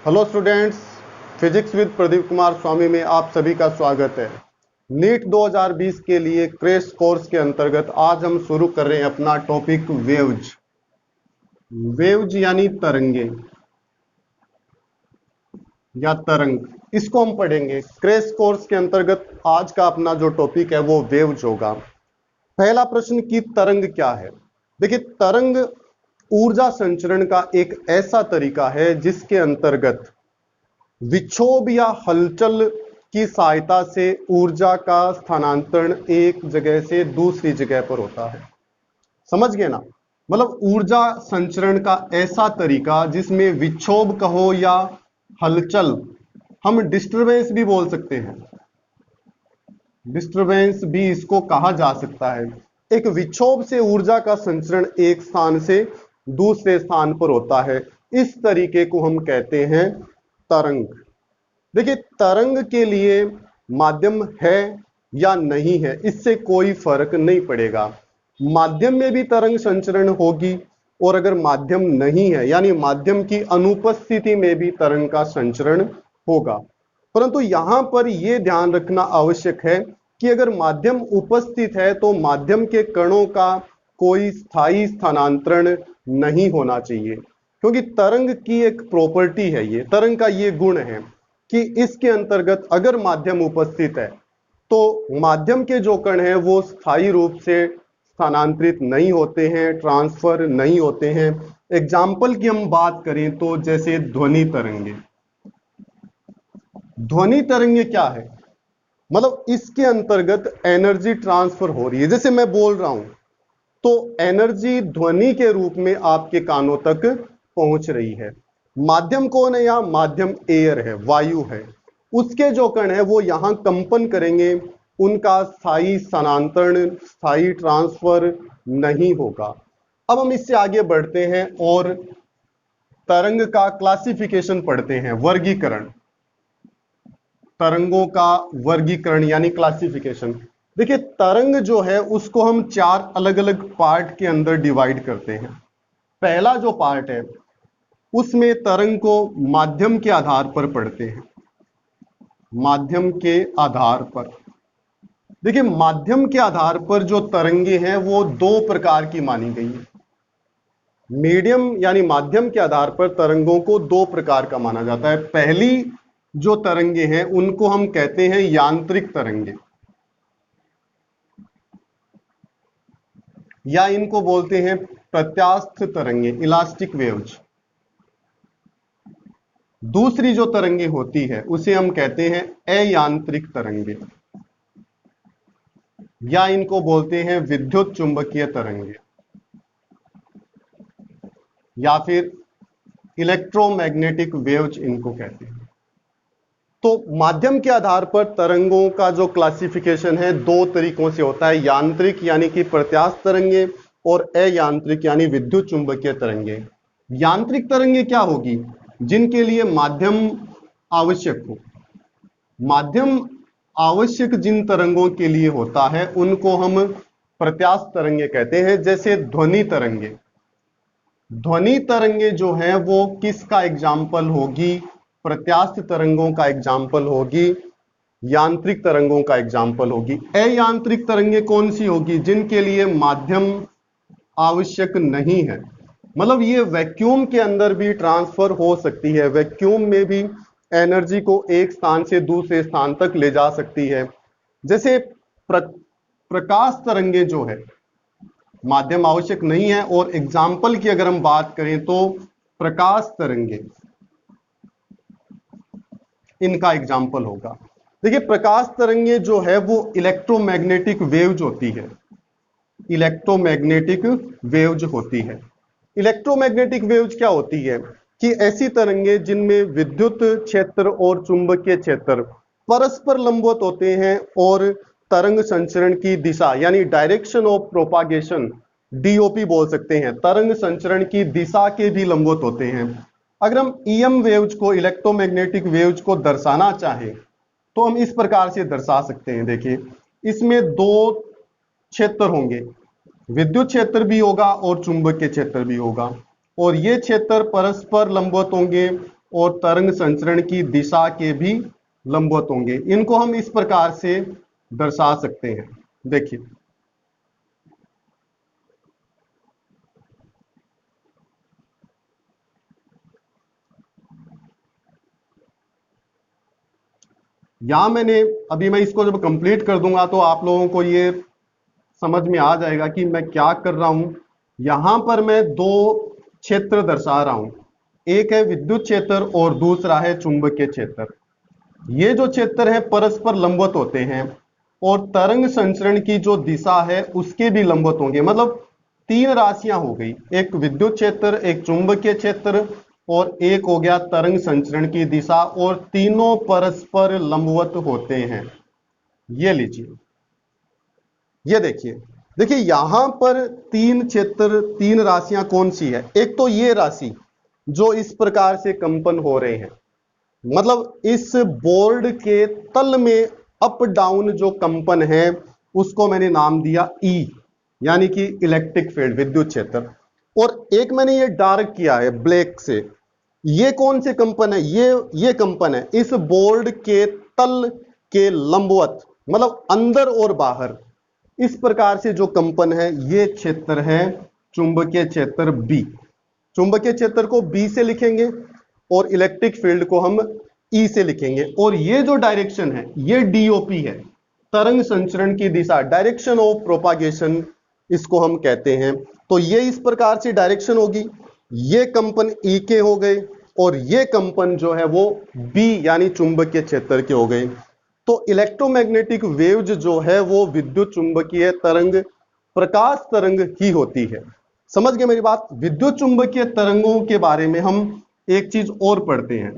Hello students, physics with Pradeep Kumar Swami में आप सभी का स्वागत है। नीट 2020 के लिए क्रैश कोर्स के अंतर्गत आज हम शुरू कर रहे हैं अपना टॉपिक वेव्स। वेव्स यानी तरंगे या तरंग, इसको हम पढ़ेंगे क्रैश कोर्स के अंतर्गत। आज का अपना जो टॉपिक है वो वेव्स होगा। पहला प्रश्न कि तरंग क्या है। देखिए, तरंग ऊर्जा संचरण का एक ऐसा तरीका है जिसके अंतर्गत विक्षोभ या हलचल की सहायता से ऊर्जा का स्थानांतरण एक जगह से दूसरी जगह पर होता है। समझ गए ना? मतलब ऊर्जा संचरण का ऐसा तरीका जिसमें विक्षोभ कहो या हलचल, हम डिस्टरबेंस भी बोल सकते हैं, डिस्टरबेंस भी इसको कहा जा सकता है। एक विक्षोभ से ऊर्जा का संचरण एक स्थान से दूसरे स्थान पर होता है। इस तरीके को हम कहते हैं तरंग। देखिए, तरंग के लिए माध्यम है या नहीं है इससे कोई फर्क नहीं पड़ेगा। माध्यम में भी तरंग संचरण होगी और अगर माध्यम नहीं है यानी माध्यम की अनुपस्थिति में भी तरंग का संचरण होगा। परंतु यहां पर यह ध्यान रखना आवश्यक है कि अगर माध्यम उपस्थित है तो माध्यम के कणों का कोई स्थायी स्थानांतरण नहीं होना चाहिए, क्योंकि तरंग की एक प्रॉपर्टी है, ये तरंग का ये गुण है कि इसके अंतर्गत अगर माध्यम उपस्थित है तो माध्यम के जो कण हैं वो स्थायी रूप से स्थानांतरित नहीं होते हैं, ट्रांसफर नहीं होते हैं। एग्जाम्पल की हम बात करें तो जैसे ध्वनि तरंगे। ध्वनि तरंगे क्या है? मतलब इसके अंतर्गत एनर्जी ट्रांसफर हो रही है। जैसे मैं बोल रहा हूं तो एनर्जी ध्वनि के रूप में आपके कानों तक पहुंच रही है। माध्यम कौन है? यहां माध्यम एयर है, वायु है। उसके जो कण है वो यहां कंपन करेंगे, उनका स्थायी स्थानांतरण, स्थायी ट्रांसफर नहीं होगा। अब हम इससे आगे बढ़ते हैं और तरंग का क्लासिफिकेशन पढ़ते हैं, वर्गीकरण। तरंगों का वर्गीकरण यानी क्लासिफिकेशन। देखिए, तरंग जो है उसको हम चार अलग अलग पार्ट के अंदर डिवाइड करते हैं। पहला जो पार्ट है उसमें तरंग को माध्यम के आधार पर पढ़ते हैं। माध्यम के आधार पर देखिए, माध्यम के आधार पर जो तरंगे हैं वो दो प्रकार की मानी गई है। मीडियम यानी माध्यम के आधार पर तरंगों को दो प्रकार का माना जाता है। पहली जो तरंगे हैं उनको हम कहते हैं यांत्रिक तरंगे, या इनको बोलते हैं प्रत्यास्थ तरंगे, इलास्टिक वेव्स। दूसरी जो तरंगे होती है उसे हम कहते हैं अयांत्रिक तरंगे, या इनको बोलते हैं विद्युत चुंबकीय तरंगे, या फिर इलेक्ट्रोमैग्नेटिक वेव्स इनको कहते हैं। तो माध्यम के आधार पर तरंगों का जो क्लासिफिकेशन है दो तरीकों से होता है, यांत्रिक यानी कि प्रत्यास्थ तरंगे और अयांत्रिक यानी विद्युत चुंबकीय तरंगे। यांत्रिक तरंगे क्या होगी? जिनके लिए माध्यम आवश्यक हो। माध्यम आवश्यक जिन तरंगों के लिए होता है उनको हम प्रत्यास्थ तरंगे कहते हैं। जैसे ध्वनि तरंगे। ध्वनि तरंगे जो है वो किसका एग्जाम्पल होगी? प्रत्यास्थ तरंगों का एग्जाम्पल होगी, यांत्रिक तरंगों का एग्जाम्पल होगी। अयांत्रिक तरंगे कौन सी होगी? जिनके लिए माध्यम आवश्यक नहीं है। मतलब ये वैक्यूम के अंदर भी ट्रांसफर हो सकती है, वैक्यूम में भी एनर्जी को एक स्थान से दूसरे स्थान तक ले जा सकती है। जैसे प्रकाश तरंगे जो है माध्यम आवश्यक नहीं है। और एग्जाम्पल की अगर हम बात करें तो प्रकाश तरंगे इनका एग्जाम्पल होगा। देखिए, प्रकाश तरंगे जो है वो इलेक्ट्रोमैग्नेटिक वेव्स होती है, इलेक्ट्रोमैग्नेटिक वेव्स होती है। इलेक्ट्रोमैग्नेटिक वेव्स क्या होती है कि ऐसी तरंगे जिनमें विद्युत क्षेत्र और चुंबकीय क्षेत्र परस्पर लंबवत होते हैं और तरंग संचरण की दिशा यानी डायरेक्शन ऑफ प्रोपागेशन, डीओपी बोल सकते हैं, तरंग संचरण की दिशा के भी लंबवत होते हैं। अगर हम ईएम वेव्स को, इलेक्ट्रोमैग्नेटिक वेव्स को दर्शाना चाहें तो हम इस प्रकार से दर्शा सकते हैं। देखिए, इसमें दो क्षेत्र होंगे, विद्युत क्षेत्र भी होगा और चुंबकीय क्षेत्र भी होगा, और ये क्षेत्र परस्पर लंबवत होंगे और तरंग संचरण की दिशा के भी लंबवत होंगे। इनको हम इस प्रकार से दर्शा सकते हैं। देखिए, यहां मैंने अभी, मैं इसको जब कंप्लीट कर दूंगा तो आप लोगों को ये समझ में आ जाएगा कि मैं क्या कर रहा हूं। यहां पर मैं दो क्षेत्र दर्शा रहा हूं, एक है विद्युत क्षेत्र और दूसरा है चुंबकीय क्षेत्र। ये जो क्षेत्र है परस्पर लंबवत होते हैं और तरंग संचरण की जो दिशा है उसके भी लंबवत होंगे। मतलब तीन राशियां हो गई, एक विद्युत क्षेत्र, एक चुंबकीय क्षेत्र और एक हो गया तरंग संचरण की दिशा, और तीनों परस्पर लंबवत होते हैं। ये लीजिए, ये देखिए, देखिए यहां पर तीन क्षेत्र, तीन राशियां कौन सी है? एक तो ये राशि जो इस प्रकार से कंपन हो रहे हैं, मतलब इस बोर्ड के तल में अप डाउन जो कंपन है उसको मैंने नाम दिया ई, यानी कि इलेक्ट्रिक फील्ड, विद्युत क्षेत्र। और एक मैंने ये डार्क किया है ब्लैक से, ये कौन से कंपन है? ये कंपन है इस बोर्ड के तल के लंबवत, मतलब अंदर और बाहर इस प्रकार से जो कंपन है, ये क्षेत्र है चुंबकीय क्षेत्र बी। चुंबकीय क्षेत्र को बी से लिखेंगे और इलेक्ट्रिक फील्ड को हम ई से लिखेंगे। और ये जो डायरेक्शन है ये डीओपी है, तरंग संचरण की दिशा, डायरेक्शन ऑफ प्रोपागेशन इसको हम कहते हैं। तो ये इस प्रकार से डायरेक्शन होगी, ये कंपन ई के हो गए और ये कंपन जो है वो बी यानी चुंबकीय क्षेत्र के हो गए। तो इलेक्ट्रोमैग्नेटिक वेव्स जो है वो विद्युत चुंबकीय तरंग, प्रकाश तरंग ही होती है। समझ गए मेरी बात? विद्युत चुंबकीय तरंगों के बारे में हम एक चीज और पढ़ते हैं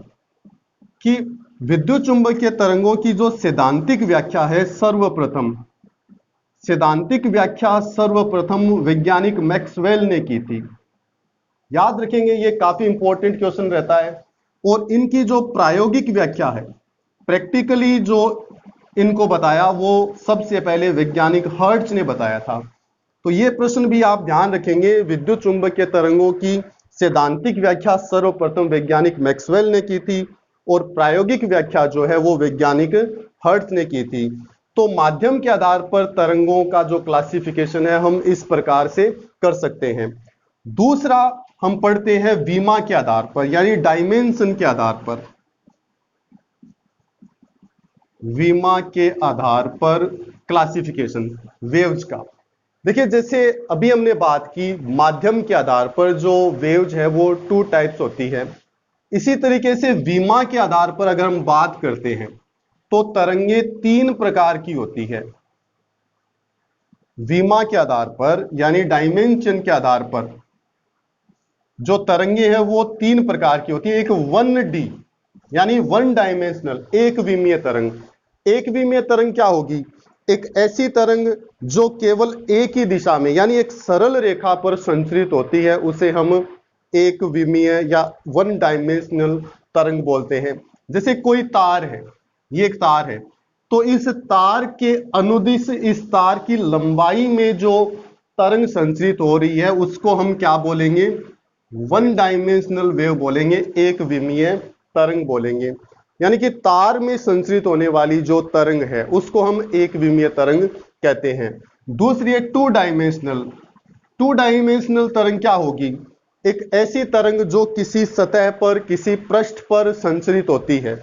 कि विद्युत चुंबकीय तरंगों की जो सैद्धांतिक व्याख्या है, सर्वप्रथम सैद्धांतिक व्याख्या सर्वप्रथम वैज्ञानिक मैक्सवेल ने की थी। याद रखेंगे, ये काफी इंपॉर्टेंट क्वेश्चन रहता है। और इनकी जो प्रायोगिक व्याख्या है, प्रैक्टिकली जो इनको बताया वो सबसे पहले वैज्ञानिक हर्ट्ज ने बताया था। तो ये प्रश्न भी आप ध्यान रखेंगे, विद्युत चुंबकीय तरंगों की सैद्धांतिक व्याख्या सर्वप्रथम वैज्ञानिक मैक्सवेल ने की थी और प्रायोगिक व्याख्या जो है वो वैज्ञानिक हर्ट्ज ने की थी। तो माध्यम के आधार पर तरंगों का जो क्लासिफिकेशन है हम इस प्रकार से कर सकते हैं। दूसरा हम पढ़ते हैं विमा के आधार पर, यानी डायमेंशन के आधार पर। विमा के आधार पर क्लासिफिकेशन वेव्स का। देखिए, जैसे अभी हमने बात की माध्यम के आधार पर जो वेव्स है वो टू टाइप्स होती है, इसी तरीके से विमा के आधार पर अगर हम बात करते हैं तो तरंगे तीन प्रकार की होती है। विमा के आधार पर यानी डायमेंशन के आधार पर जो तरंगे हैं वो तीन प्रकार की होती है। एक 1D यानी वन डायमेंशनल, एक विमीय तरंग। एक विमीय तरंग क्या होगी? एक ऐसी तरंग जो केवल एक ही दिशा में यानी एक सरल रेखा पर संचरित होती है, उसे हम एक विमीय या वन डायमेंशनल तरंग बोलते हैं। जैसे कोई तार है, ये एक तार है, तो इस तार के अनुदिश इस तार की लंबाई में जो तरंग संचरित हो रही है उसको हम क्या बोलेंगे? वन डायमेंशनल वेव बोलेंगे, एक विमीय तरंग बोलेंगे। यानी कि तार में संचरित होने वाली जो तरंग है उसको हम एक विमीय तरंग कहते हैं। दूसरी है टू डायमेंशनल। टू डायमेंशनल तरंग क्या होगी? एक ऐसी तरंग जो किसी सतह पर, किसी पृष्ठ पर संचरित होती है।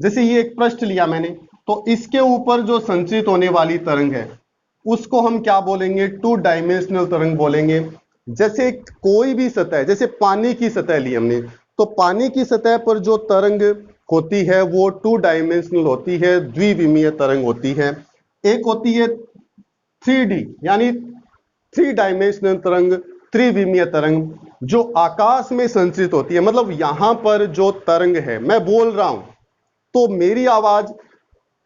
जैसे ये एक पृष्ठ लिया मैंने, तो इसके ऊपर जो संचरित होने वाली तरंग है उसको हम क्या बोलेंगे? टू डायमेंशनल तरंग बोलेंगे। जैसे कोई भी सतह, जैसे पानी की सतह ली हमने, तो पानी की सतह पर जो तरंग होती है वो टू डायमेंशनल होती है, द्विविमीय तरंग होती है। एक होती है 3D यानी थ्री डायमेंशनल तरंग, त्रिविमीय तरंग, जो आकाश में संचरित होती है। मतलब यहां पर जो तरंग है, मैं बोल रहा हूं तो मेरी आवाज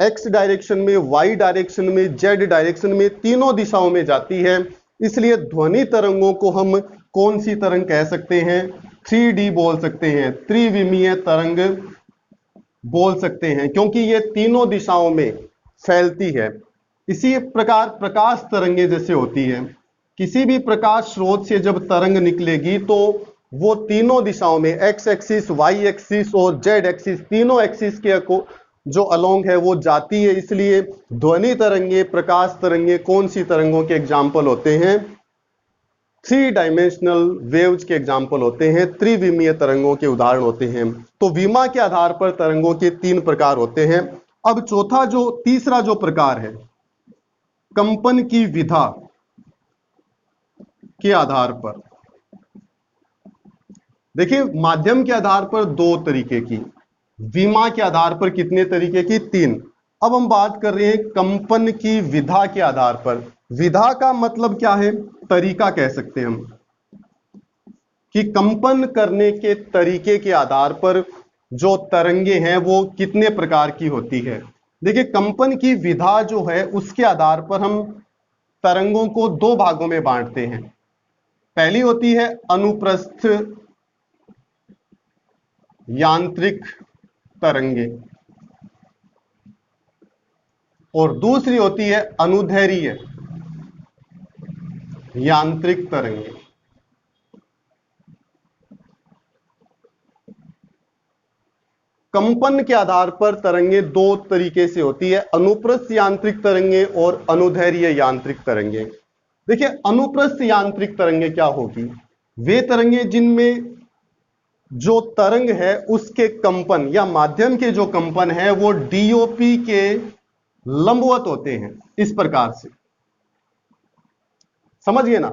एक्स डायरेक्शन में, वाई डायरेक्शन में, जेड डायरेक्शन में, तीनों दिशाओं में जाती है। इसलिए ध्वनि तरंगों को हम कौन सी तरंग कह सकते हैं? 3D बोल सकते हैं, त्रिविमीय तरंग बोल सकते हैं, क्योंकि ये तीनों दिशाओं में फैलती है। इसी प्रकार प्रकाश तरंगे जैसे होती है, किसी भी प्रकाश स्रोत से जब तरंग निकलेगी तो वो तीनों दिशाओं में एक्स एक्सिस, वाई एक्सिस और जेड एक्सिस, तीनों एक्सिस के जो अलोंग है वो जाती है। इसलिए ध्वनि तरंगे, प्रकाश तरंगे कौन सी तरंगों के एग्जाम्पल होते हैं? 3 डायमेंशनल वेव्स के एग्जाम्पल होते हैं, त्रिविमीय तरंगों के उदाहरण होते हैं। तो विमा के आधार पर तरंगों के 3 प्रकार होते हैं। अब तीसरा जो प्रकार है, कंपन की विधा के आधार पर, देखिए माध्यम के आधार पर 2 तरीके की, विमा के आधार पर कितने तरीके की? 3। अब हम बात कर रहे हैं कंपन की विधा के आधार पर। विधा का मतलब क्या है? तरीका कह सकते हैं हम, कि कंपन करने के तरीके के आधार पर जो तरंगे हैं वो कितने प्रकार की होती है। देखिए कंपन की विधा जो है उसके आधार पर हम तरंगों को 2 भागों में बांटते हैं। पहली होती है अनुप्रस्थ यांत्रिक तरंगे और दूसरी होती है अनुदैर्ध्य यांत्रिक तरंगे। कंपन के आधार पर तरंगे 2 तरीके से होती है, अनुप्रस्थ यांत्रिक तरंगे और अनुदैर्ध्य यांत्रिक तरंगे। देखिए अनुप्रस्थ यांत्रिक तरंगे क्या होगी? वे तरंगे जिनमें जो तरंग है उसके कंपन या माध्यम के जो कंपन है वो डीओपी के लंबवत होते हैं, इस प्रकार से। समझिए ना,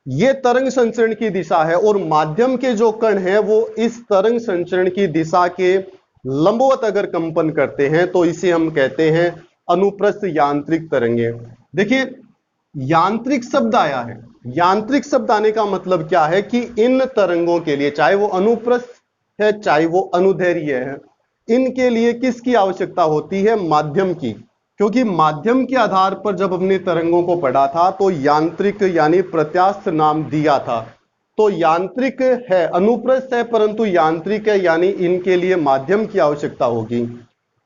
ये तरंग संचरण की दिशा है और माध्यम के जो कण हैं वो इस तरंग संचरण की दिशा के लंबवत अगर कंपन करते हैं तो इसे हम कहते हैं अनुप्रस्थ यांत्रिक तरंगे। देखिए यांत्रिक शब्द आया है, यांत्रिक शब्द आने का मतलब क्या है कि इन तरंगों के लिए, चाहे वो अनुप्रस्थ है चाहे वो अनुदैर्ध्य है, इनके लिए किसकी आवश्यकता होती है? माध्यम की। क्योंकि माध्यम के आधार पर जब हमने तरंगों को पढ़ा था तो यांत्रिक यानी प्रत्यास्थ नाम दिया था। तो यांत्रिक है, अनुप्रस्थ है परंतु यांत्रिक है, यानी इनके लिए माध्यम की आवश्यकता होगी।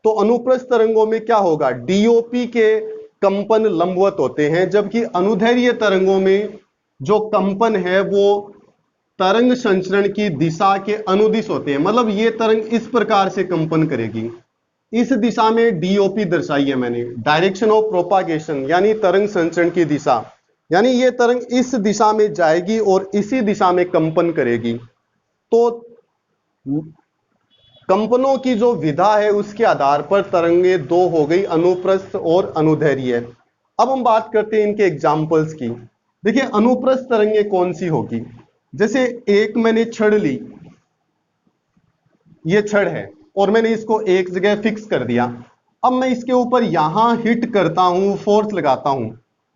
तो अनुप्रस्थ तरंगों में क्या होगा? डीओपी के कंपन लंबवत होते हैं, जबकि अनुदैर्ध्य तरंगों में जो कंपन है वो तरंग संचरण की दिशा के अनुदिश होते हैं। मतलब ये तरंग इस प्रकार से कंपन करेगी, इस दिशा में डीओपी दर्शाई है मैंने, डायरेक्शन ऑफ प्रोपागेशन, यानी तरंग संचरण की दिशा, यानी ये तरंग इस दिशा में जाएगी और इसी दिशा में कंपन करेगी। तो कंपनों की जो विधा है उसके आधार पर तरंगे 2 हो गई, अनुप्रस्थ और अनुदैर्ध्य। अब हम बात करते हैं इनके एग्जाम्पल्स की। देखिए अनुप्रस्थ तरंगे कौन सी होगी? जैसे एक मैंने छड़ ली, ये छड़ है और मैंने इसको एक जगह फिक्स कर दिया। अब मैं इसके ऊपर यहां हिट करता हूं, फोर्स लगाता हूं,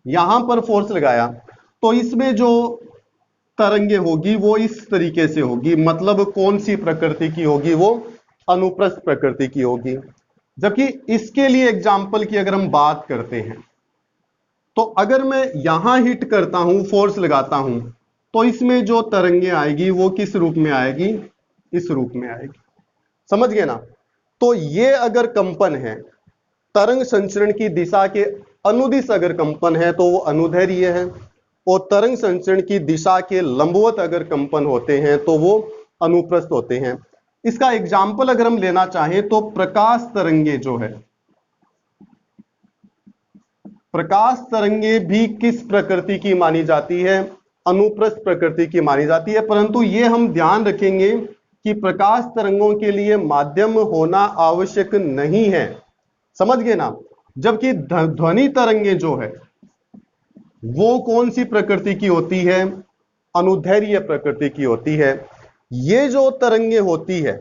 यहां पर फोर्स लगाया, तो इसमें जो तरंगे होगी वो इस तरीके से होगी। मतलब कौन सी प्रकृति की होगी? वो अनुप्रस्थ प्रकृति की होगी। जबकि इसके लिए एग्जाम्पल की अगर हम बात करते हैं तो अगर मैं यहां हिट करता हूं, फोर्स लगाता हूं, तो इसमें जो तरंगे आएगी वो किस रूप में आएगी? इस रूप में आएगी। समझ गए ना? तो ये अगर कंपन है, तरंग संचरण की दिशा के अनुदिश अगर कंपन है तो वो अनुदैर्ध्य है, और तरंग संचरण की दिशा के लंबवत अगर कंपन होते हैं तो वो अनुप्रस्थ होते हैं। इसका एग्जाम्पल अगर हम लेना चाहें तो प्रकाश तरंगे जो है, प्रकाश तरंगे भी किस प्रकृति की मानी जाती है? अनुप्रस्थ प्रकृति की मानी जाती है। परंतु ये हम ध्यान रखेंगे कि प्रकाश तरंगों के लिए माध्यम होना आवश्यक नहीं है। समझ गए ना? जबकि ध्वनि तरंगे जो है वो कौन सी प्रकृति की होती है? अनुदैर्ध्य प्रकृति की होती है। ये जो तरंगे होती है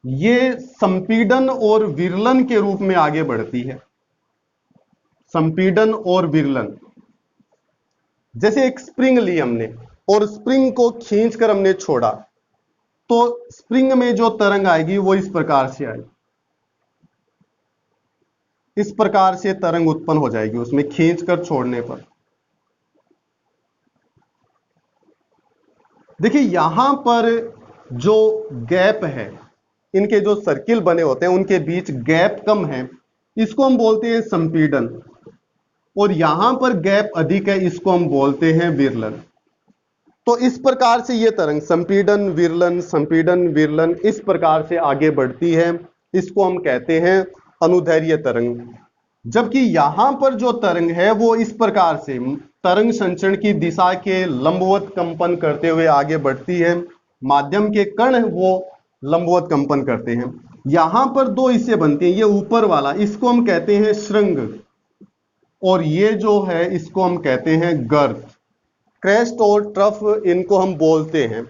ये संपीड़न और विरलन के रूप में आगे बढ़ती है। संपीड़न और विरलन, जैसे एक स्प्रिंग ली हमने और स्प्रिंग को खींचकर हमने छोड़ा, तो स्प्रिंग में जो तरंग आएगी वो इस प्रकार से आएगी, इस प्रकार से तरंग उत्पन्न हो जाएगी उसमें खींचकर छोड़ने पर। देखिए यहां पर जो गैप है, इनके जो सर्किल बने होते हैं उनके बीच गैप कम है, इसको हम बोलते हैं संपीड़न, और यहां पर गैप अधिक है, इसको हम बोलते हैं विरलन। तो इस प्रकार से ये तरंग संपीडन विरलन इस प्रकार से आगे बढ़ती है। इसको हम कहते हैं अनुदैर्घ्य तरंग। जबकि यहां पर जो तरंग है वो इस प्रकार से तरंग संचरण की दिशा के लंबवत कंपन करते हुए आगे बढ़ती है। माध्यम के कण वो लंबवत कंपन करते हैं। यहां पर दो हिस्से बनते हैं। ये ऊपर वाला इसको हम कहते हैं श्रृंग, और ये जो है इसको हम कहते हैं गर्त। क्रेस्ट और ट्रफ इनको हम बोलते हैं।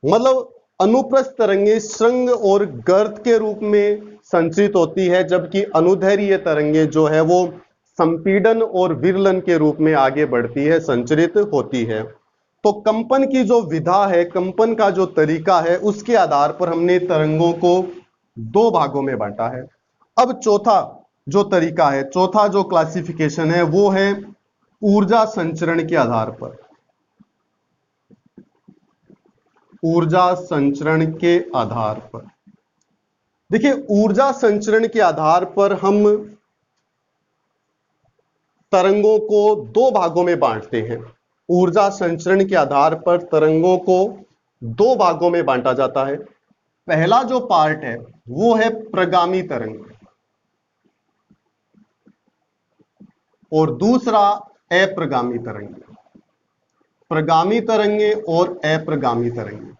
मतलब अनुप्रस्थ तरंगे श्रृंग और गर्त के रूप में संचरित होती है, जबकि अनुदैर्घ्य तरंगे जो है वो संपीडन और विरलन के रूप में आगे बढ़ती है, संचरित होती है। तो कंपन की जो विधा है, कंपन का जो तरीका है, उसके आधार पर हमने तरंगों को दो भागों में बांटा है। अब चौथा जो तरीका है, चौथा जो क्लासिफिकेशन है वो है ऊर्जा संचरण के आधार पर। ऊर्जा संचरण के आधार पर देखिए, ऊर्जा संचरण के आधार पर हम तरंगों को दो भागों में बांटते हैं। ऊर्जा संचरण के आधार पर तरंगों को दो भागों में बांटा जाता है। पहला जो पार्ट है वो है प्रगामी तरंग, और दूसरा अप्रगामी तरंगे। प्रगामी तरंगे और अप्रगामी तरंगे।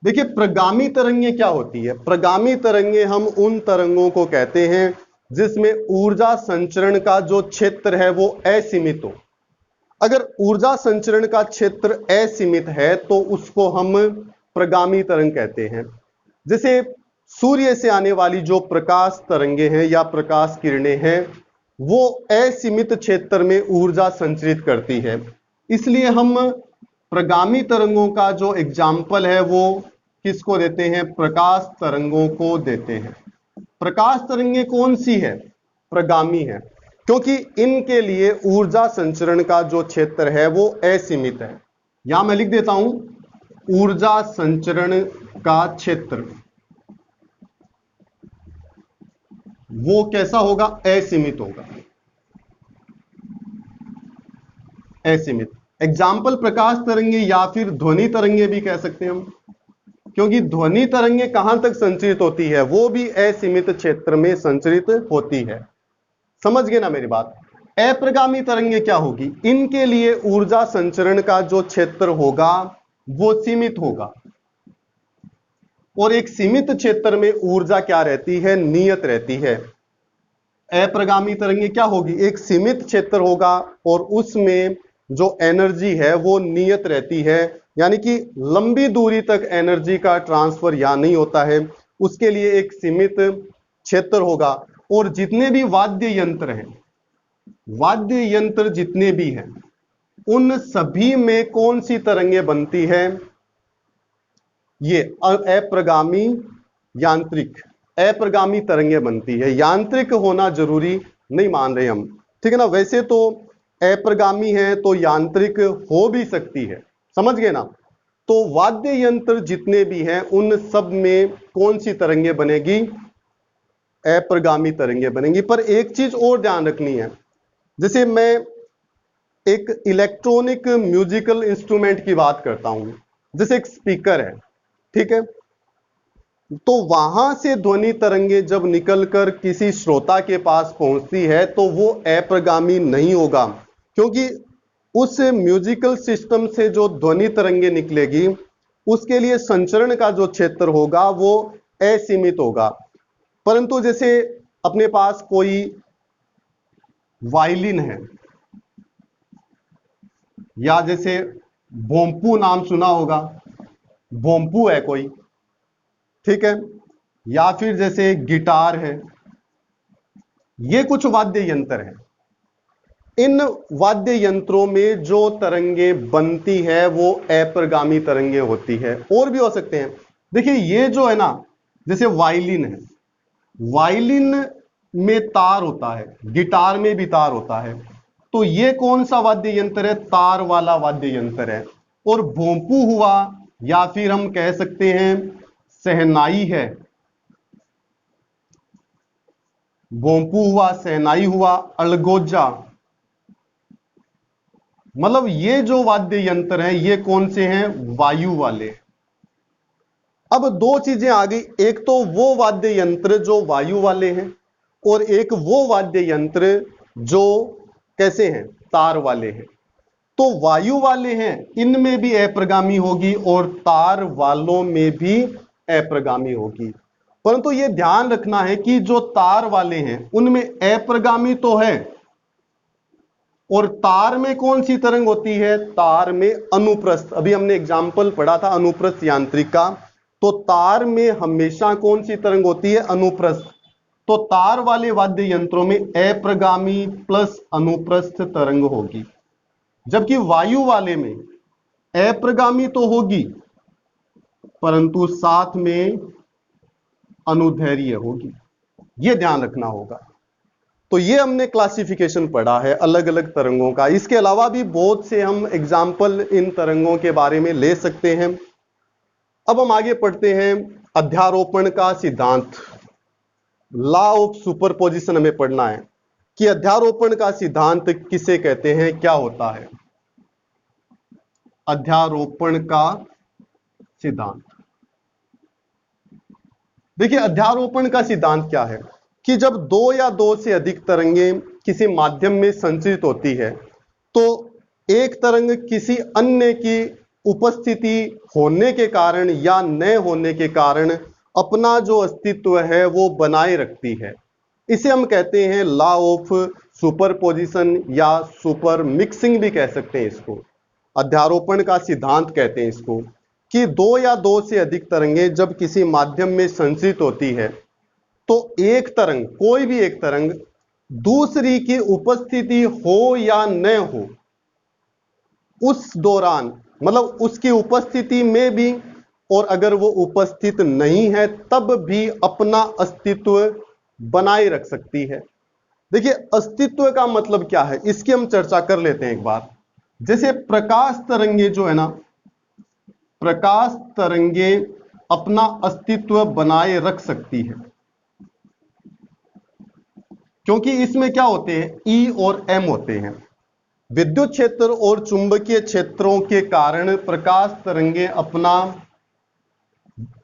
देखिए, प्रगामी तरंगे क्या होती है? प्रगामी तरंगे हम उन तरंगों को कहते हैं जिसमें ऊर्जा संचरण का जो क्षेत्र है वो असीमित हो। अगर ऊर्जा संचरण का क्षेत्र असीमित है तो उसको हम प्रगामी तरंग कहते हैं। जैसे सूर्य से आने वाली जो प्रकाश तरंगे हैं या प्रकाश किरणें हैं, वो असीमित क्षेत्र में ऊर्जा संचरित करती है। इसलिए हम प्रगामी तरंगों का जो एग्जाम्पल है वो किसको देते हैं? प्रकाश तरंगों को देते हैं। प्रकाश तरंगे कौन सी है? प्रगामी है, क्योंकि इनके लिए ऊर्जा संचरण का जो क्षेत्र है वो असीमित है। यहां मैं लिख देता हूं, ऊर्जा संचरण का क्षेत्र वो कैसा होगा? असीमित होगा। असीमित। एग्जाम्पल प्रकाश तरंगे या फिर ध्वनि तरंगे भी कह सकते हैं हम, क्योंकि ध्वनि तरंगे कहां तक संचरित होती है? वो भी असीमित क्षेत्र में संचरित होती है। समझ गए ना मेरी बात? अप्रगामी तरंगे क्या होगी? इनके लिए ऊर्जा संचरण का जो क्षेत्र होगा वो सीमित होगा, और एक सीमित क्षेत्र में ऊर्जा क्या रहती है? नियत रहती है। अप्रगामी तरंगे क्या होगी? एक सीमित क्षेत्र होगा और उसमें जो एनर्जी है वो नियत रहती है, यानी कि लंबी दूरी तक एनर्जी का ट्रांसफर यहां नहीं होता है। उसके लिए एक सीमित क्षेत्र होगा। और जितने भी वाद्य यंत्र हैं, वाद्य यंत्र जितने भी हैं, उन सभी में कौन सी तरंगे बनती है? ये अप्रगामी यांत्रिक अप्रगामी तरंगे बनती है। यांत्रिक होना जरूरी नहीं मान रहे हम, ठीक है ना? वैसे तो अप्रगामी है तो यांत्रिक हो भी सकती है, समझ गए ना? तो वाद्य यंत्र जितने भी हैं उन सब में कौन सी तरंगे बनेगी? अप्रगामी तरंगे बनेंगी। पर एक चीज और ध्यान रखनी है, जैसे मैं एक इलेक्ट्रॉनिक म्यूजिकल इंस्ट्रूमेंट की बात करता हूं, जैसे एक स्पीकर है, ठीक है? तो वहां से ध्वनि तरंगे जब निकलकर किसी श्रोता के पास पहुंचती है तो वो अप्रगामी नहीं होगा, क्योंकि उस म्यूजिकल सिस्टम से जो ध्वनि तरंगे निकलेगी उसके लिए संचरण का जो क्षेत्र होगा वो असीमित होगा। परंतु जैसे अपने पास कोई वायलिन है, या जैसे भोंपू नाम सुना होगा, भोंपू है कोई, ठीक है? या फिर जैसे गिटार है, ये कुछ वाद्य यंत्र हैं। इन वाद्य यंत्रों में जो तरंगे बनती है वो अप्रगामी तरंगे होती है। और भी हो सकते हैं। देखिए, ये जो है ना, जैसे वायलिन है, वायलिन में तार होता है, गिटार में भी तार होता है, तो ये कौन सा वाद्य यंत्र है? तार वाला वाद्य यंत्र है। और भोंपू हुआ, या फिर हम कह सकते हैं शहनाई है, भोंपू हुआ, शहनाई हुआ, अलगोजा, मतलब ये जो वाद्य यंत्र हैं ये कौन से हैं? वायु वाले। अब दो चीजें आ गई, एक तो वो वाद्य यंत्र जो वायु वाले हैं और एक वो वाद्य यंत्र जो कैसे हैं? तार वाले हैं। तो वायु वाले हैं इनमें भी अप्रगामी होगी और तार वालों में भी अप्रगामी होगी। परंतु यह ध्यान रखना है कि जो तार वाले हैं उनमें अप्रगामी तो है, और तार में कौन सी तरंग होती है? तार में अनुप्रस्थ। अभी हमने एग्जाम्पल पढ़ा था अनुप्रस्थ यांत्रिक का, तो तार में हमेशा कौन सी तरंग होती है? अनुप्रस्थ। तो तार वाले वाद्य यंत्रों में अप्रगामी प्लस अनुप्रस्थ तरंग होगी, जबकि वायु वाले में अप्रगामी तो होगी परंतु साथ में अनुदैर्घ्य होगी। यह ध्यान रखना होगा। तो ये हमने क्लासिफिकेशन पढ़ा है अलग अलग तरंगों का। इसके अलावा भी बहुत से हम एग्जाम्पल इन तरंगों के बारे में ले सकते हैं। अब हम आगे पढ़ते हैं अध्यारोपण का सिद्धांत। लॉ ऑफ सुपरपोजिशन हमें पढ़ना है कि अध्यारोपण का सिद्धांत किसे कहते हैं, क्या होता है अध्यारोपण का सिद्धांत। देखिए अध्यारोपण का सिद्धांत क्या है कि जब दो या दो से अधिक तरंगें किसी माध्यम में संचरित होती है तो एक तरंग किसी अन्य की उपस्थिति होने के कारण या न होने के कारण अपना जो अस्तित्व है वो बनाए रखती है। इसे हम कहते हैं लॉ ऑफ सुपरपोजिशन या सुपर मिक्सिंग भी कह सकते हैं इसको। अध्यारोपण का सिद्धांत कहते हैं इसको कि दो या दो से अधिक तरंगें जब किसी माध्यम में संचरित होती है तो एक तरंग, कोई भी एक तरंग दूसरी की उपस्थिति हो या न हो, उस दौरान मतलब उसकी उपस्थिति में भी और अगर वो उपस्थित नहीं है तब भी अपना अस्तित्व बनाए रख सकती है। देखिए अस्तित्व का मतलब क्या है इसकी हम चर्चा कर लेते हैं एक बार। जैसे प्रकाश तरंगे जो है ना, प्रकाश तरंगे अपना अस्तित्व बनाए रख सकती है क्योंकि इसमें क्या होते हैं? ई और एम होते हैं। विद्युत क्षेत्र और चुंबकीय क्षेत्रों के कारण प्रकाश तरंगे अपना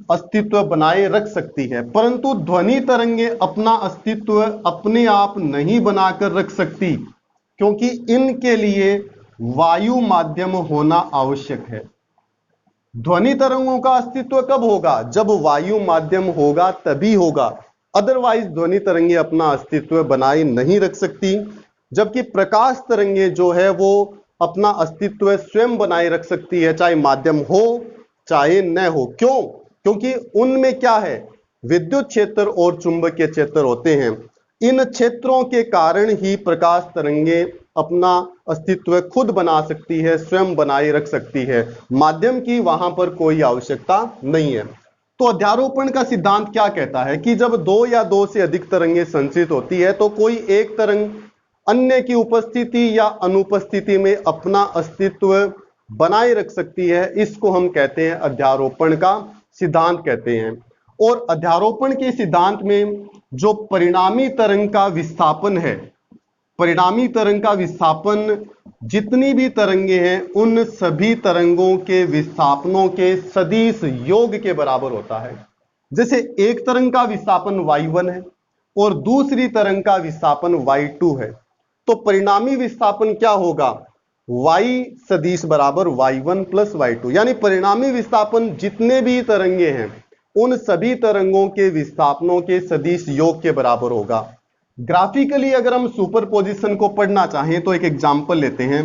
अस्तित्व बनाए रख सकती है, परंतु ध्वनि तरंगे अपना अस्तित्व अपने आप नहीं बनाकर रख सकती क्योंकि इनके लिए वायु माध्यम होना आवश्यक है। ध्वनि तरंगों का अस्तित्व कब होगा? जब वायु माध्यम होगा तभी होगा, अदरवाइज ध्वनि तरंगे अपना अस्तित्व बनाए नहीं रख सकती। जबकि प्रकाश तरंगे जो है वो अपना अस्तित्व स्वयं बनाए रख सकती है, चाहे माध्यम हो चाहे न हो। क्यों? क्योंकि उनमें क्या है? विद्युत क्षेत्र और चुंबकीय क्षेत्र होते हैं। इन क्षेत्रों के कारण ही प्रकाश तरंगे अपना अस्तित्व खुद बना सकती है, स्वयं बनाए रख सकती है, माध्यम की वहां पर कोई आवश्यकता नहीं है। तो अध्यारोपण का सिद्धांत क्या कहता है कि जब दो या दो से अधिक तरंगें संचरित होती है तो कोई एक तरंग अन्य की उपस्थिति या अनुपस्थिति में अपना अस्तित्व बनाए रख सकती है। इसको हम कहते हैं अध्यारोपण का सिद्धांत कहते हैं। और अध्यारोपण के सिद्धांत में जो परिणामी तरंग का विस्थापन है, परिणामी तरंग का विस्थापन जितनी भी तरंगे हैं उन सभी तरंगों के विस्थापनों के सदिश योग के बराबर होता है। जैसे एक तरंग का विस्थापन y1 है और दूसरी तरंग का विस्थापन y2 है, तो परिणामी विस्थापन क्या होगा? y सदिश बराबर y1 प्लस y2, यानी परिणामी विस्थापन जितने भी तरंगे हैं उन सभी तरंगों के विस्थापनों के सदिश योग के बराबर होगा। ग्राफिकली अगर हम सुपरपोजिशन को पढ़ना चाहें तो एक एग्जांपल लेते हैं।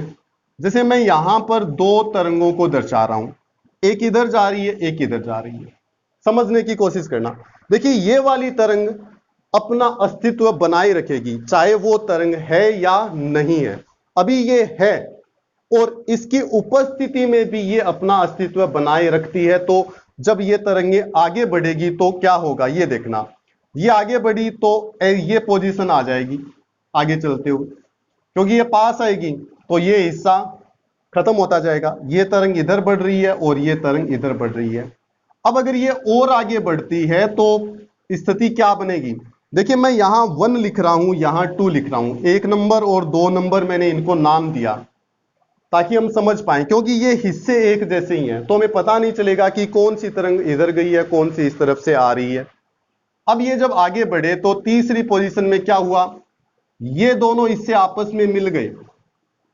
जैसे मैं यहां पर दो तरंगों को दर्शा रहा हूं, एक इधर जा रही है एक इधर जा रही है। समझने की कोशिश करना। देखिए ये वाली तरंग अपना अस्तित्व बनाए रखेगी चाहे वो तरंग है या नहीं है। अभी ये है और इसकी उपस्थिति में भी ये अपना अस्तित्व बनाए रखती है। तो जब ये तरंगे आगे बढ़ेगी तो क्या होगा ये देखना। ये आगे बढ़ी तो ये पोजीशन आ जाएगी आगे चलते हुए, क्योंकि ये पास आएगी तो ये हिस्सा खत्म होता जाएगा। ये तरंग इधर बढ़ रही है और ये तरंग इधर बढ़ रही है। अब अगर ये और आगे बढ़ती है तो स्थिति क्या बनेगी? देखिए मैं यहां 1 लिख रहा हूं, यहां 2 लिख रहा हूं। 1 नंबर और 2 नंबर मैंने इनको नाम दिया। ताकि हम समझ पाएं, क्योंकि ये हिस्से एक जैसे ही हैं तो हमें पता नहीं चलेगा कि कौन सी तरंग इधर गई है, कौन सी इस तरफ से आ रही है। अब ये जब आगे बढ़े तो तीसरी पोजीशन में क्या हुआ, ये दोनों इससे आपस में मिल गए,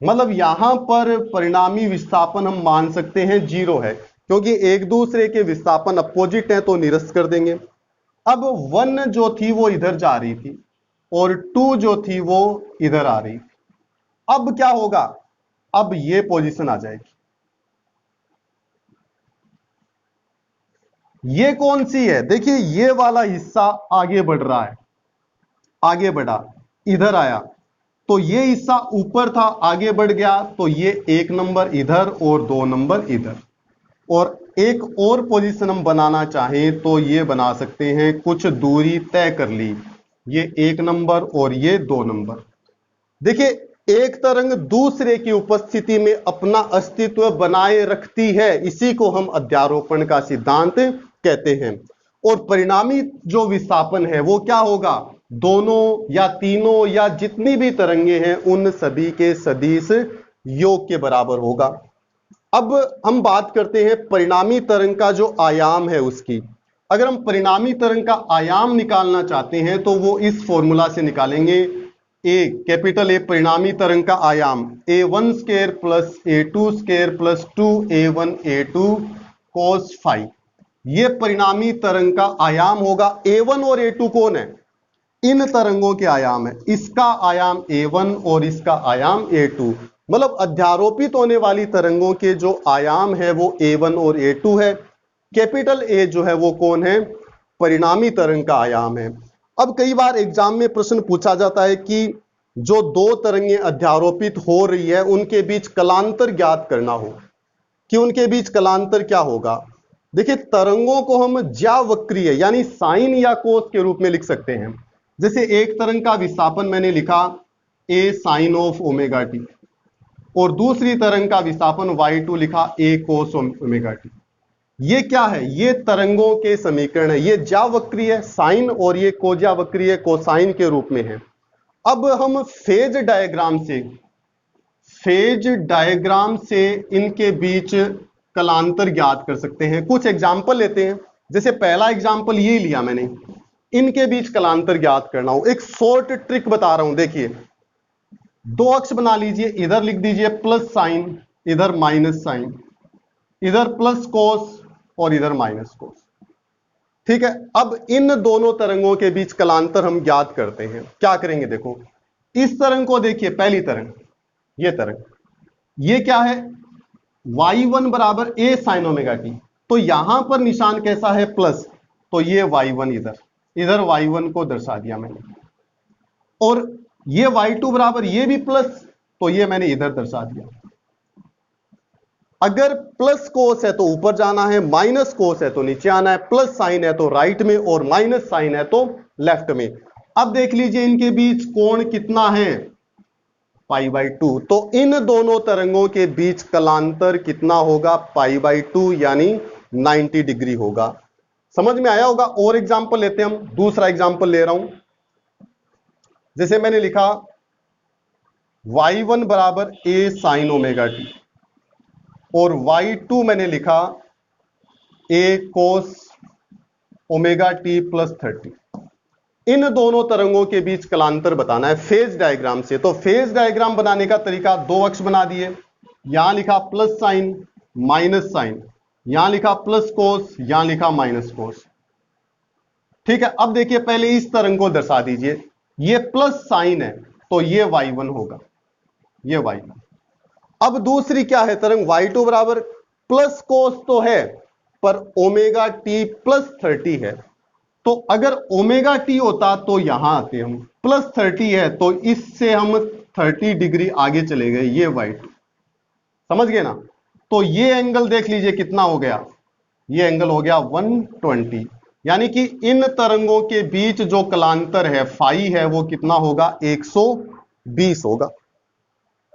मतलब यहां पर परिणामी विस्थापन हम मान सकते हैं 0 है, क्योंकि एक दूसरे के विस्थापन अपोजिट हैं तो निरस्त कर देंगे। अब 1 जो थी वो इधर जा रही थी और 2 जो थी वो इधर आ रही थी। अब क्या होगा, अब ये पोजीशन आ जाएगी। ये कौन सी है, देखिए ये वाला हिस्सा आगे बढ़ रहा है, आगे बढ़ा, इधर आया, तो ये हिस्सा ऊपर था, आगे बढ़ गया, तो ये 1 नंबर इधर और 2 नंबर इधर। और एक और पोजीशन हम बनाना चाहें तो ये बना सकते हैं, कुछ दूरी तय कर ली, ये 1 नंबर और ये 2 नंबर। देखिए एक तरंग दूसरे की उपस्थिति में अपना अस्तित्व बनाए रखती है, इसी को हम अध्यारोपण का सिद्धांत कहते हैं। और परिणामी जो विस्थापन है वो क्या होगा, दोनों या तीनों या जितनी भी तरंगे हैं उन सभी के सदिश योग के बराबर होगा। अब हम बात करते हैं परिणामी तरंग का जो आयाम है उसकी। अगर हम परिणामी तरंग का आयाम निकालना चाहते हैं तो वो इस फॉर्मूला से निकालेंगे, कैपिटल ए परिणामी तरंग का आयाम a1 square plus a2 square plus 2a1 a2 cos phi, ये परिणामी तरंग का आयाम होगा। a1 और a2 कौन है, इन तरंगों के आयाम है, इसका आयाम a1 और इसका आयाम a2, मतलब अध्यारोपित होने वाली तरंगों के जो आयाम है वो a1 और a2 है। कैपिटल ए जो है वो कौन है, परिणामी तरंग का आयाम है। अब कई बार एग्जाम में प्रश्न पूछा जाता है कि जो दो तरंगें अध्यारोपित हो रही है उनके बीच कलांतर ज्ञात करना हो, कि उनके बीच कलांतर क्या होगा। देखिए तरंगों को हम ज्यावक्रीय यानी साइन या कोस के रूप में लिख सकते हैं। जैसे एक तरंग का विस्थापन मैंने लिखा a sine of omega T, और दूसरी तरंग का विस्थापन y2 लिखा a कोस ओमेगा टी। ये क्या है, ये तरंगों के समीकरण है, ये ज्यावक्रीय साइन और ये कोज्यावक्रीय कोसाइन के रूप में है। अब हम फेज डायग्राम से इनके बीच कलांतर ज्ञात कर सकते हैं। कुछ एग्जाम्पल लेते हैं, जैसे पहला एग्जाम्पल ये लिया मैंने, इनके बीच कलांतर ज्ञात करना हो, एक शॉर्ट ट्रिक बता रहा हूं। देखिए दो अक्ष बना लीजिए, इधर लिख दीजिए प्लस साइन, इधर माइनस साइन, इधर प्लस कोस और इधर माइनस कोस। ठीक है, अब इन दोनों तरंगों के बीच कलांतर हम ज्ञात करते हैं। क्या करेंगे, देखो इस तरंग को देखिए, पहली तरंग, ये तरंग, ये क्या है, y1 बराबर a साइन ओमेगा टी, तो यहां पर निशान कैसा है, प्लस, तो ये y1 इधर y1 को दर्शा दिया मैंने, और ये y2 बराबर ये भी प्लस, तो ये मैंने इधर दर्शा दिया। अगर प्लस कोस है तो ऊपर जाना है, माइनस कोस है तो नीचे आना है, प्लस साइन है तो राइट में और माइनस साइन है तो लेफ्ट में। अब देख लीजिए इनके बीच कोण कितना है, π/2, तो इन दोनों तरंगों के बीच कलांतर कितना होगा, π/2 यानी 90 डिग्री होगा। समझ में आया होगा। और एग्जांपल लेते हैं हम, दूसरा एग्जांपल ले रहा हूं, जैसे मैंने लिखा y1 बराबर a साइन ओमेगा टी और y2 मैंने लिखा a cos omega T plus 30। इन दोनों तरंगों के बीच कलांतर बताना है फेज डायग्राम से। तो फेज डायग्राम बनाने का तरीका, दो अक्ष बना दिए, यहां लिखा प्लस साइन माइनस साइन, यहां लिखा प्लस कोस, यहां लिखा माइनस कोस। ठीक है, अब देखिए पहले इस तरंग को दर्शा दीजिए, ये प्लस साइन है तो ये y1 होगा, ये y1। अब दूसरी क्या है तरंग, y2 बराबर प्लस कोस तो है पर ओमेगा टी प्लस 30 है, तो अगर ओमेगा टी होता तो यहां आते हम, प्लस 30 है तो इससे हम 30 डिग्री आगे चले गए, ये y2, समझ गए ना। तो ये एंगल देख लीजिए कितना हो गया, ये एंगल हो गया 120, यानी कि इन तरंगों के बीच जो कलांतर है फाई है वो कितना होगा, 120 होगा।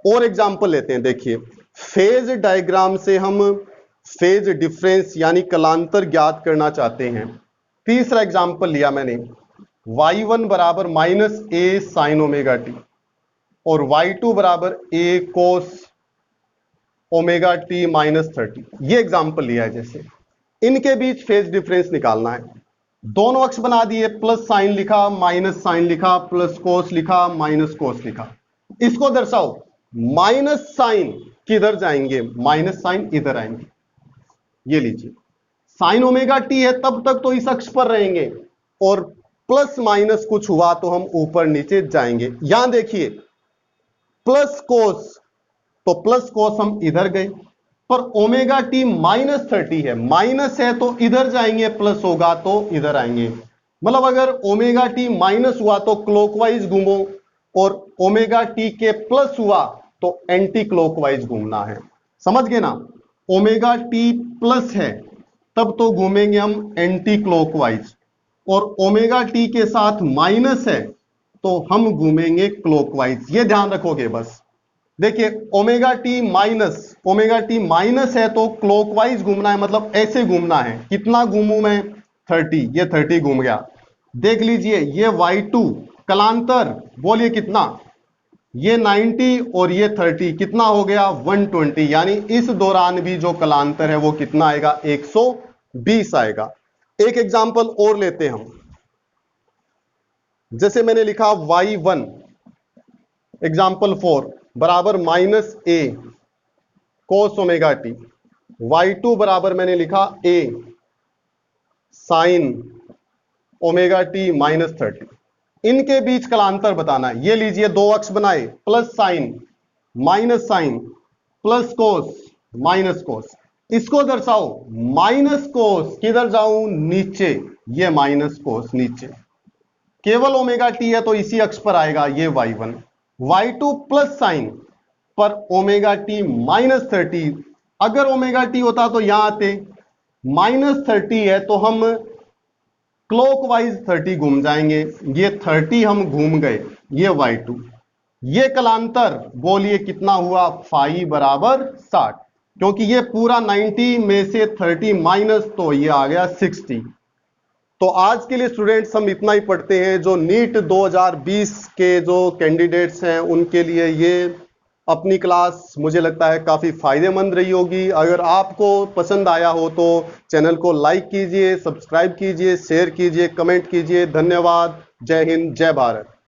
और एग्जांपल लेते हैं, देखिए फेज डायग्राम से हम फेज डिफरेंस यानी कलांतर ज्ञात करना चाहते हैं। तीसरा एग्जांपल लिया मैंने, y1 बराबर minus a sine omega T और y2 बराबर a cos omega T minus 30, ये एग्जाम्पल लिया है। जैसे इनके बीच फेज डिफरेंस निकालना है, दोनों अक्ष बना दिए, प्लस साइन लिखा, माइनस साइन लिखा, प्लस कोस लिखा, माइनस कोस लिखा। इसको दर्शाओ, माइनस साइन किधर जाएंगे, माइनस साइन इधर आएंगे। ये लीजिए, साइन ओमेगा टी है तब तक तो इस अक्ष पर रहेंगे, और प्लस माइनस कुछ हुआ तो हम ऊपर नीचे जाएंगे। यहां देखिए प्लस कोस, तो प्लस कोस हम इधर गए, पर ओमेगा टी माइनस 30 है, माइनस है तो इधर जाएंगे, प्लस होगा तो इधर आएंगे। मतलब अगर ओमेगा टी माइनस हुआ तो क्लॉकवाइज घूमो, और ओमेगा टी के प्लस हुआ तो एंटी क्लॉकवाइज घूमना है। समझ गए ना? ओमेगा टी प्लस है तब तो घूमेंगे हम एंटी क्लॉकवाइज, और ओमेगा टी के साथ माइनस है तो हम घूमेंगे क्लॉकवाइज। ये ध्यान रखोगे बस। देखिए ओमेगा टी माइनस है तो क्लॉकवाइज घूमना है, मतलब ऐसे घूमना है। कितना घूमूं मैं? 30, ये 30 घूम गया। देख लीजिए ये y2 कलांतर, बोलिए कितना? ये 90 और ये 30, कितना हो गया? 120। यानी इस दौरान भी जो कलांतर है वो कितना आएगा? 120 आएगा। एक एग्जांपल और लेते हैं हम। जैसे मैंने लिखा y1 एग्जाम्पल 4 बराबर माइनस ए कोस ओमेगा टी, y2 बराबर मैंने लिखा ए साइन ओमेगा टी माइनस 30। इनके बीच कलांतर बताना है। ये लीजिए दो अक्ष बनाए, plus sign plus cos minus cos. इसको दर्शाओ, माइनस कोस किधर जाऊं? नीचे, ये माइनस कोस नीचे। केवल ओमेगा टी है तो इसी अक्ष पर आएगा, ये y1। y2 प्लस साइन पर ओमेगा टी माइनस 30। अगर ओमेगा टी होता तो यहां आते, माइनस 30 है तो हम क्लॉकवाइज 30 घूम जाएंगे। ये 30 हम घूम गए, ये y2। ये कलांतर बोलिए कितना हुआ? फाई बराबर 60, क्योंकि ये पूरा 90 में से 30 माइनस तो ये आ गया 60। तो आज के लिए स्टूडेंट्स हम इतना ही पढ़ते हैं। जो नीट 2020 के जो कैंडिडेट्स हैं उनके लिए ये अपनी क्लास मुझे लगता है काफ़ी फायदेमंद रही होगी। अगर आपको पसंद आया हो तो चैनल को लाइक कीजिए, सब्सक्राइब कीजिए, शेयर कीजिए, कमेंट कीजिए। धन्यवाद। जय हिंद, जय भारत।